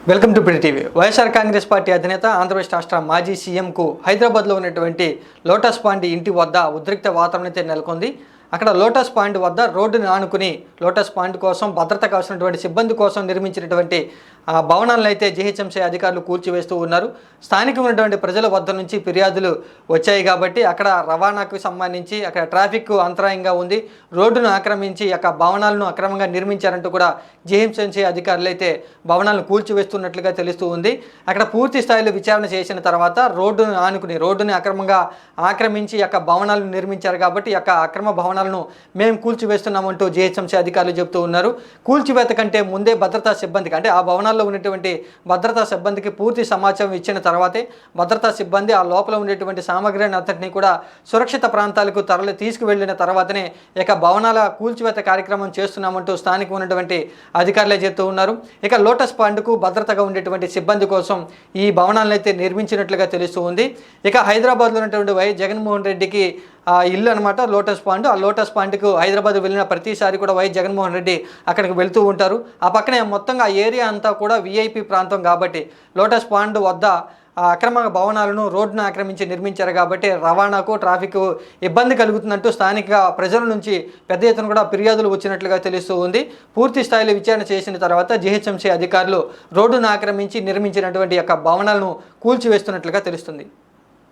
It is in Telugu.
Welcome to TV. YSR Congress party అధినేత ఆంధ్రప్రదేశ్ రాష్ట్ర మాజీ సీఎంకు హైదరాబాద్లో ఉన్నటువంటి లోటస్ పాండ్ ఇంటి వద్ద ఉద్రిక్త వాతావరణం అయితే నెలకొంది. అక్కడ లోటస్ పాండ్ వద్ద రోడ్డుని ఆనుకుని లోటస్ పాండ్ కోసం భద్రత కావాల్సినటువంటి సిబ్బంది కోసం నిర్మించినటువంటి భవనాలను అయితే జీహెచ్ఎంసీ అధికారులు కూల్చివేస్తూ ఉన్నారు. స్థానికంగా ఉన్నటువంటి ప్రజల వద్ద నుంచి ఫిర్యాదులు వచ్చాయి కాబట్టి అక్కడ రవాణాకు సంబంధించి అక్కడ ట్రాఫిక్ అంతరాయంగా ఉంది, రోడ్డును ఆక్రమించి అక్కడ భవనాలను అక్రమంగా నిర్మించారంటూ కూడా జీహెచ్ఎంసీ అధికారులు అయితే భవనాలను కూల్చివేస్తున్నట్లుగా తెలుస్తూ ఉంది. అక్కడ పూర్తి స్థాయిలో విచారణ చేసిన తర్వాత రోడ్డుని అక్రమంగా ఆక్రమించి అక్కడ భవనాలను నిర్మించారు కాబట్టి అక్కడ అక్రమ భవనాలను మేము కూల్చివేస్తున్నామంటూ జీహెచ్ఎంసీ అధికారులు చెబుతూ ఉన్నారు. కూల్చివేత కంటే ముందే భద్రతా సిబ్బందికి అంటే ఆ భవనాల్లో ఉన్నటువంటి భద్రతా సిబ్బందికి పూర్తి సమాచారం ఇచ్చిన తర్వాతే భద్రతా సిబ్బంది ఆ లోపల ఉండేటువంటి సామగ్రిని అంతటినీ కూడా సురక్షిత ప్రాంతాలకు తీసుకువెళ్ళిన తర్వాతనే ఇక భవనాల కూల్చివేత కార్యక్రమం చేస్తున్నామంటూ స్థానికంగా ఉన్నటువంటి అధికారులే చెబుతూ ఉన్నారు. ఇక లోటస్ పాండ్కు భద్రతగా ఉండేటువంటి సిబ్బంది కోసం ఈ భవనాలను అయితే నిర్మించినట్లుగా తెలుస్తూ ఉంది. ఇక హైదరాబాద్లో ఉన్నటువంటి వైఎస్ జగన్మోహన్ రెడ్డికి ఇల్లు అనమాట లోటస్ పాండ్. ఆ లోటస్ పాండ్కు హైదరాబాద్ వెళ్ళిన ప్రతిసారి కూడా వైఎస్ జగన్మోహన్ రెడ్డి అక్కడికి వెళ్తూ ఉంటారు. ఆ పక్కనే మొత్తంగా ఆ ఏరియా అంతా కూడా విఐపి ప్రాంతం కాబట్టి లోటస్ పాండ్ వద్ద అక్రమ భవనాలను రోడ్డును ఆక్రమించి నిర్మించారు కాబట్టి రవాణాకు ట్రాఫిక్ ఇబ్బంది కలుగుతున్నట్టు స్థానిక ప్రజల నుంచి పెద్ద ఎత్తున కూడా ఫిర్యాదులు వచ్చినట్లుగా తెలుస్తూ ఉంది. పూర్తి స్థాయిలో విచారణ చేసిన తర్వాత జీహెచ్ఎంసీ అధికారులు రోడ్డును ఆక్రమించి నిర్మించినటువంటి యొక్క భవనాలను కూల్చివేస్తున్నట్లుగా తెలుస్తుంది.